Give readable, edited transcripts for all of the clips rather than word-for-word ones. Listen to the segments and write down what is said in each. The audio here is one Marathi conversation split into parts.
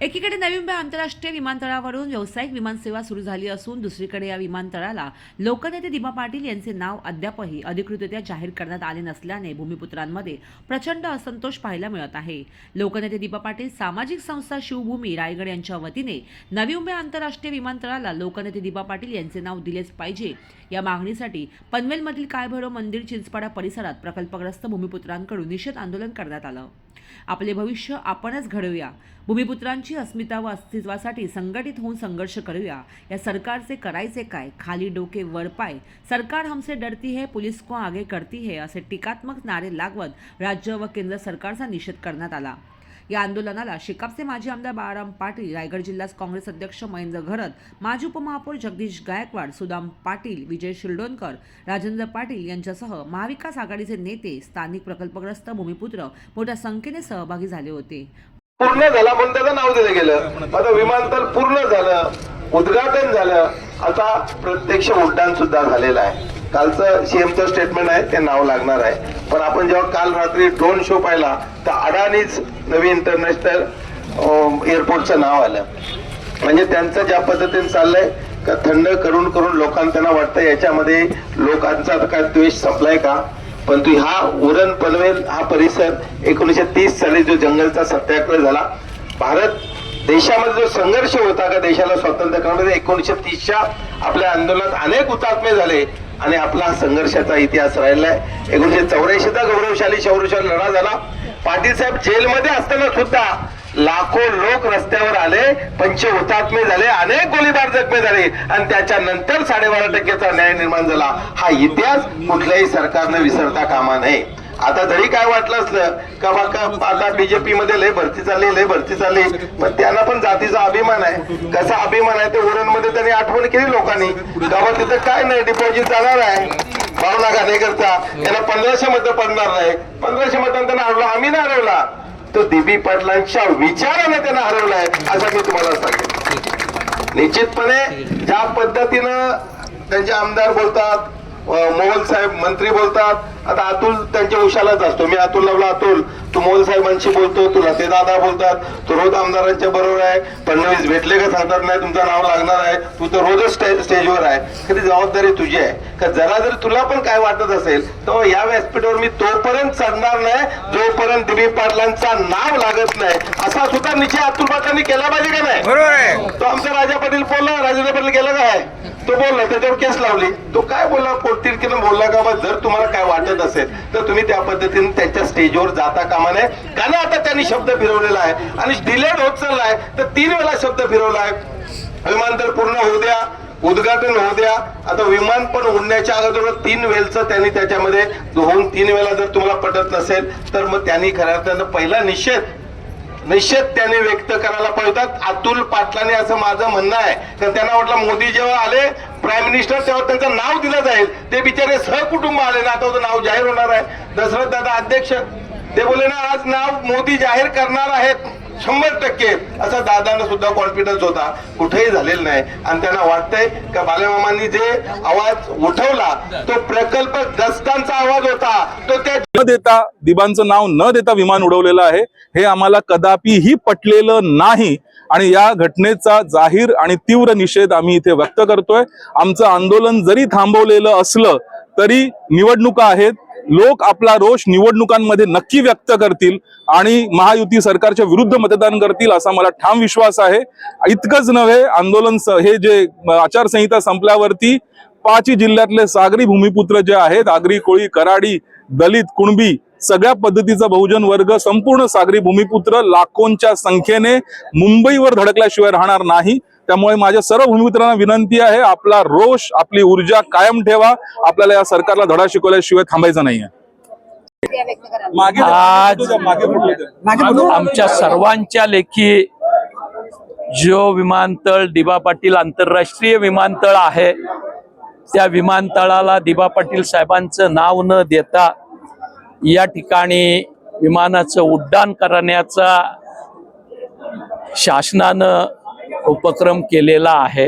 एकीकडे नवी मुंबई आंतरराष्ट्रीय विमानतळावरून व्यावसायिक विमानसेवा सुरू झाली असून दुसरीकडे या विमानतळाला लोकनेते दिबा पाटील यांचे नाव अद्यापही अधिकृतरित्या जाहीर करण्यात आले नसल्याने भूमिपुत्रांमध्ये प्रचंड असंतोष पाहायला मिळत आहे। लोकनेते दिबा पाटील सामाजिक संस्था शिवभूमी रायगड यांच्या वतीने नवी मुंबई आंतरराष्ट्रीय विमानतळाला लोकनेते दिबा पाटील यांचे नाव दिलेच पाहिजे या मागणीसाठी पनवेलमधील काळभैरव मंदिर चिंचपाडा परिसरात प्रकल्पग्रस्त भूमिपुत्रांकडून निषेध आंदोलन करण्यात आलं। आपले भविष्य आपणच घडवूया, भूमिपुत्रांची अस्मिता व अस्तित्वासाठी संघटित होऊन संघर्ष करूया, या सरकारचे करायचे काय, खाली डोके वर पाय, सरकार हमसे डरती है, पुलिस को आगे करती है असे टीकात्मक नारे लागवत राज्य व केंद्र सरकारचा निषेध करण्यात आला। या आंदोलनाला शेकापचे माजी आमदार बाळाराम पाटील, रायगड जिल्हा काँग्रेस अध्यक्ष महेंद्र घरत, माजी उपमहापौर जगदीश गायकवाड, सुदाम पाटील, विजय शिरडोणकर, राजेंद्र पाटील यांच्यासह महाविकास आघाडीचे नेते, स्थानिक प्रकल्पग्रस्त भूमिपुत्र मोठ्या संख्येने सहभागी झाले होते। पूर्ण झाला म्हणून त्याचं नाव दिलं गेलं। आता विमानतळ पूर्ण झालं, उद्घाटन झालं, आता प्रत्यक्ष उड्डाण सुद्धा झालेलं आहे। कालचं सीएमचं स्टेटमेंट आहे ते नाव लागणार आहे, पण आपण जेव्हा काल रात्री ड्रोन शो पाहिला तर अडानीच नवी इंटरनॅशनल एअरपोर्टचं नाव आलं। म्हणजे त्यांचं ज्या पद्धतीने चाललंय का थंड करून करून लोकांना वाटतं याच्यामध्ये लोकांचा काय द्वेष संपलाय का, परंतु हा उरण पनवेल हा परिसर 1930 साली जो जंगलचा सत्याग्रह झाला, भारत देशामध्ये जो संघर्ष होता का देशाला स्वातंत्र्य करण्यामध्ये 1930च्या आपल्या आंदोलनात अनेक हुतात्मे झाले आणि आपला संघर्षाचा इतिहास राहिलाय। 1984चा गौरवशाली शौर्यशाली लढा झाला। पाटील साहेब जेलमध्ये असताना सुद्धा लाखो लोक रस्त्यावर आले, पंच हुतात्मे झाले, अनेक गोळीबार जखमी झाले आणि त्याच्यानंतर 12.5% न्याय निर्माण झाला। हा इतिहास कुठल्याही सरकारने विसरता कामा नये। आता जरी काय वाटलं असलं का आता बीजेपी मध्ये लय भरती चालली, पण त्यांना पण जातीचा अभिमान आहे। कसा अभिमान आहे ते उरण मध्ये त्यांनी आठवण केली लोकांनी, गावात तिथं काय नाही डिपॉझिट जाणार आहे भावना घाणेकरचा, त्याला 1500 मतं पडणार नाही, 1500 मतांना त्यांना हरवला, आम्ही नाही हरवला, तो दिबी पाटलांच्या विचाराने त्यांना हरवलाय असं मी तुम्हाला सांगेन। निश्चितपणे ज्या पद्धतीनं त्यांचे आमदार बोलतात, मोहोल साहेब मंत्री बोलतात, आता अतुल त्यांच्या उशालाच असतो, मी अतुल लावला, अतुल तू मोहोल साहेबांशी बोलतो, तू लते दादा बोलतात, तू रोज आमदारांच्या बरोबर आहे, फडणवीस भेटले का सांगतात नाही तुमचं नाव लागणार आहे, तू तर रोजच स्टेजवर आहे, खरी जबाबदारी तुझी आहे का जरा जर तुला पण काय वाटत असेल तर या व्यासपीठावर मी तोपर्यंत चढणार नाही जोपर्यंत दिलीप पाटलांचा नाव लागत नाही, असा सुद्धा निश्चय अतुल पाटलांनी केला पाहिजे का नाही? बरोबर आहे। तो आमचा राजा पाटील बोलला, राजेंद्र पाटील गेला काय तो बोलला, त्याच्यावर केस लावली, तो काय बोलला पोटतिडकीनं बोलला का? जर तुम्हाला काय वाटत असेल तर तुम्ही त्या पद्धतीने त्यांच्या स्टेजवर जाता कामा नये, कारण आता त्यांनी शब्द फिरवलेला आहे आणि डिलेड होत चाललाय तर 3 वेळा शब्द फिरवलाय। विमानतळ पूर्ण होऊ द्या, उद्घाटन होऊ द्या, आता विमान पण उडण्याच्या अगोदर 3 वेळचं त्यांनी त्याच्यामध्ये होऊन 3 वेळा जर तुम्हाला पटत नसेल तर मग त्यांनी खऱ्या अर्थानं पहिला निषेध त्यांनी व्यक्त करायला पाहिजेत अतुल पाटलांनी, असं माझं म्हणणं आहे। तर त्यांना वाटलं मोदी जेव्हा आले प्राईम मिनिस्टर तेव्हा त्यांचं नाव दिलं जाईल, ते बिचारे सहकुटुंब आले ना, आता नाव जाहीर होणार आहे। दशरथ दादा अध्यक्ष ते बोलले ना आज नाव मोदी जाहीर करणार आहेत 100%, असा दादांना सुद्धा कॉन्फिडन्स होता, कुठेही झालेलं नाही आणि त्यांना वाटतंय का बालेमामांनी जे आवाज उठवला तो प्रकल्पग्रस्तांचा आवाज होता, तो त्या न देता दिबांचं नाव न देता विमान उडवलेलं आहे हे आम्हाला कदापिही पटलेलं नाही आणि या घटनेचा जाहीर आणि तीव्र निषेध आम्ही इथे व्यक्त करतोय। आमचं आंदोलन जरी थांबवलेलं असलं तरी निवडणुका आहेत, लोक आपला रोष निवडणुकांमध्ये नक्की व्यक्त करतील आणि महायुती सरकारच्या विरुद्ध मतदान करतील असा मला ठाम विश्वास आहे। इतकंच नव्हे, आंदोलन हे जे आचारसंहिता संपल्यावरती 5 जिल्ह्यातले सागरी भूमिपुत्र जे आहेत, आगरी, कोळी, कराडी, दलित, कुणबी सगळ्या पद्धतीचा बहुजन वर्ग, संपूर्ण सागरी भूमिपुत्र लाखोंच्या संख्येने मुंबईवर धडकल्याशिवाय राहणार नाही। त्यामुळे माझ्या सर्व भूमिपुत्रांना विनंती आहे, आपला रोष, आपली ऊर्जा कायम ठेवा, आपल्याला या सरकारला धडा शिकवल्याशिवाय थांबायचं नाहीये। आज आमच्या सर्वांच्या लेखी जो विमानतळ दिबा पाटील आंतरराष्ट्रीय विमानतळ आहे त्या विमानतळाला दिबा पाटील साहेबांचं नाव न देता या ठिकाणी विमानाचं उड्डाण करण्याचा शासनानं उपक्रम केलेला आहे।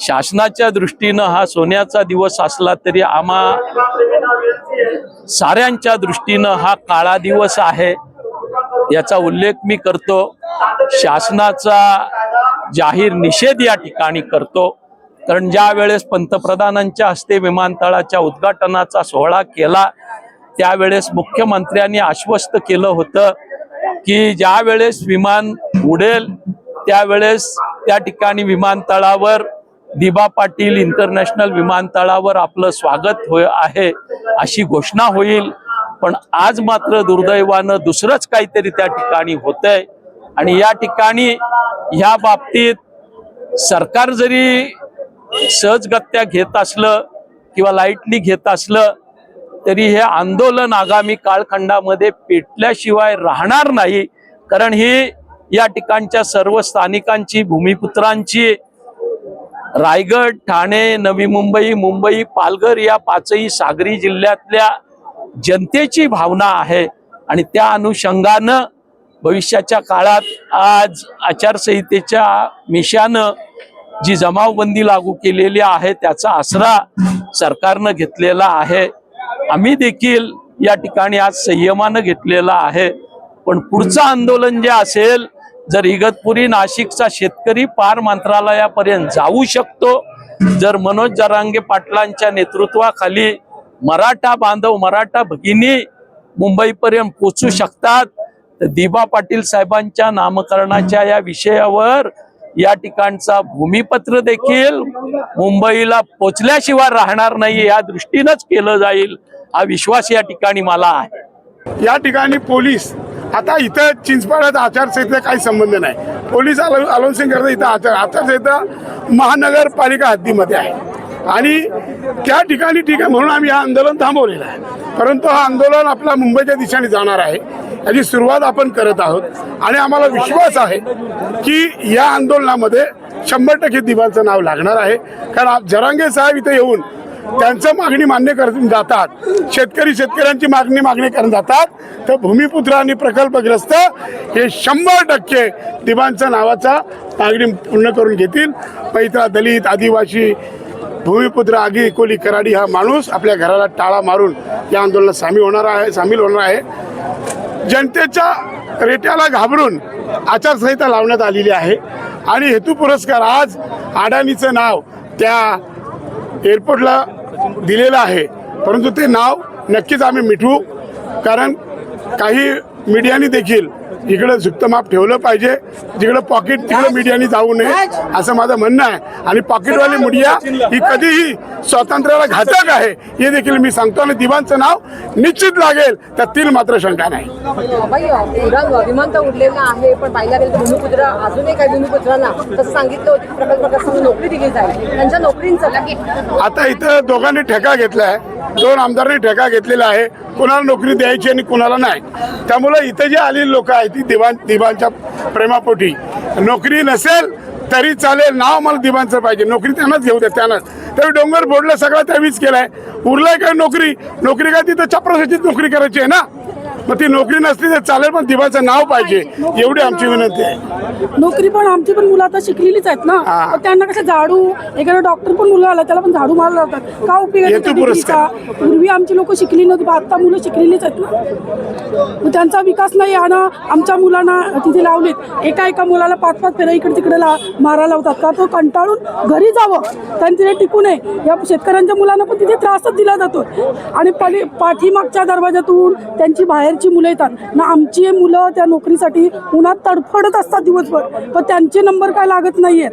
शासनाच्या दृष्टीनं हा सोन्याचा दिवस असला तरी आम्हा साऱ्यांच्या दृष्टीनं हा काळा दिवस आहे, याचा उल्लेख मी करतो। शासनाचा जाहीर निषेध या ठिकाणी करतो. कारण ज्या वेळेस पंतप्रधानांच्या हस्ते विमानतळाच्या उद्घाटनाचा सोहळा केला त्यावेळेस मुख्यमंत्र्यांनी आश्वस्त केलं होतं की ज्या वेळेस विमान उडेल त्यावेळेस त्या ठिकाणी विमानतळावर दिबा पाटील इंटरनॅशनल विमानतळावर आपलं स्वागत आहे अशी घोषणा होईल. पण आज मात्र दुर्दैवानं दुसरंच काहीतरी त्या ठिकाणी होतंय. आणि या ठिकाणी ह्या बाबतीत सरकार जरी सहजगत्या घेत असलं किंवा लाईटली घेत असलं तरी हे आंदोलन आगामी कालखंडामध्ये पेटल्याशिवाय राहणार नाही. कारण ही या ठिकाणच्या सर्व स्थानिकांची, भूमिपुत्रांची, रायगड, ठाणे, नवी मुंबई, मुंबई, पालघर या पाचही सागरी जिल्ह्यातल्या जनतेची भावना आहे. आणि त्या अनुषंगानं भविष्याच्या काळात आज आचारसंहितेच्या मिशानं जी जमावबंदी लागू केलेली आहे त्याचा आसरा सरकारनं घेतलेला आहे. आम्ही देखील या ठिकाणी आज संयमानं घेतलेला आहे. पण पुढचं आंदोलन जे असेल, जर इगतपुरी नाशिकचा शेतकरी पार मंत्रालयापर्यंत जाऊ शकतो, जर मनोज जरांगे पाटलांच्या नेतृत्वाखाली मराठा बांधव, मराठा भगिनी मुंबईपर्यंत पोचू शकतात, तर दिबा पाटील साहेबांच्या नामकरणाच्या या विषयावर या ठिकाणचा भूमिपत्र देखील मुंबईला पोचल्याशिवाय राहणार नाही. या दृष्टीनंच केलं जाईल हा विश्वास या ठिकाणी मला आहे. या ठिकाणी पोलीस आता इथं चिंचपाड्यात आचारसंहितेचा काही संबंध नाही. पोलीस अनाउन्सिंग करतात इथं आचारसंहिता महानगरपालिका हद्दीमध्ये आहे आणि त्या ठिकाणी ठीक आहे म्हणून आम्ही हा आंदोलन थांबवलेलं आहे. परंतु हा आंदोलन आपला मुंबईच्या दिशेने जाणार आहे. याची सुरुवात आपण करत आहोत आणि आम्हाला विश्वास आहे की या आंदोलनामध्ये 100% दिबांचं नाव लागणार आहे. कारण जरांगे साहेब इथे येऊन त्यांचं मागणी मान्य करून जातात, शेतकऱ्यांची मागणी करून जातात, तर भूमिपुत्र आणि प्रकल्पग्रस्त हे 100% दिबांच्या नावाचा मागणी पूर्ण करून घेतील. मग इथला दलित, आदिवासी, भूमिपुत्र, आगी, कोली, कराडी हा माणूस आपल्या घराला टाळा मारून या आंदोलनात सामील होणार आहे. जनतेच्या रेट्याला घाबरून आचारसंहिता लावण्यात आलेली आहे आणि हेतू पुरस्कार आज अडाणीचं नाव त्या एअरपोर्टला दिलेलं आहे. परंतु ते नाव नक्कीच आम्ही मिटवू. कारण काही मीडियाने देखील इकडं झुकतं ठेवलं पाहिजे. जिकडं पॉकेट तिकडं मीडियाने जाऊ नये असं माझं म्हणणं आहे. आणि पॉकेटवाली मीडिया ही कधीही स्वातंत्र्याला घातक आहे हे देखील मी सांगतो. आणि दिबांचं नाव निश्चित लागेल त्यातील मात्र शंका नाही. विमानतळ उडलेलं आहे पण पाहिला गेलं तर भूमिपुत्र अजूनही काही भूमिपुत्रांना तसं सांगितलं होतं की प्रकल्पग्रस्तांना नोकरी दिली जाईल. त्यांच्या नोकरींचं आता इथं दोघांनी ठेका घेतलाय, 2 आमदारांनी ठेका घेतलेला आहे. कोणाला नोकरी द्यायची आणि कोणाला नाही. त्यामुळे इथे जे आलेली लोक आहेत ती दिबांच्या प्रेमापोटी, नोकरी नसेल तरी चालेल, नाव मला दिबांचं पाहिजे, नोकरी त्यांनाच घेऊ द्या त्यांनाच. तर डोंगर बोर्डला सगळं त्यावीच केलाय. उरलाय काय नोकरी काय तिथं चपरासाठीच नोकरी करायची आहे ना. मग ती नोकरी नसली तर चालेल पण दिबाचं नाव पाहिजे एवढी आमची विनंती आहे. नोकरी पण आमची पण मुलं आता शिकलेलीच आहेत ना. त्यांना कसं झाडू, एखादा डॉक्टर पण मुलं आला त्याला पण झाडू मारला जातात. का उपयोग? पूर्वी आमची लोक शिकली नव्हती, आता मुलं शिकलेलीच आहेत ना. मग त्यांचा विकास नाही आणि आमच्या मुलांना तिथे लावलेत. एका मुलाला 5-5 फेऱ्या इकडे तिकडे मारायला लावतात. का तो कंटाळून घरी जावं, त्यांनी तिथे टिकू नये. या शेतकऱ्यांच्या मुलांना पण तिथे त्रासच दिला जातो. आणि पाठीमागच्या दरवाजातून त्यांची बाहेरची मुलं येतात ना. आमची मुलं त्या नोकरीसाठी उन्हात तडफडत असतात दिवसभर, पण त्यांचे नंबर काय लागत नाहीयेत.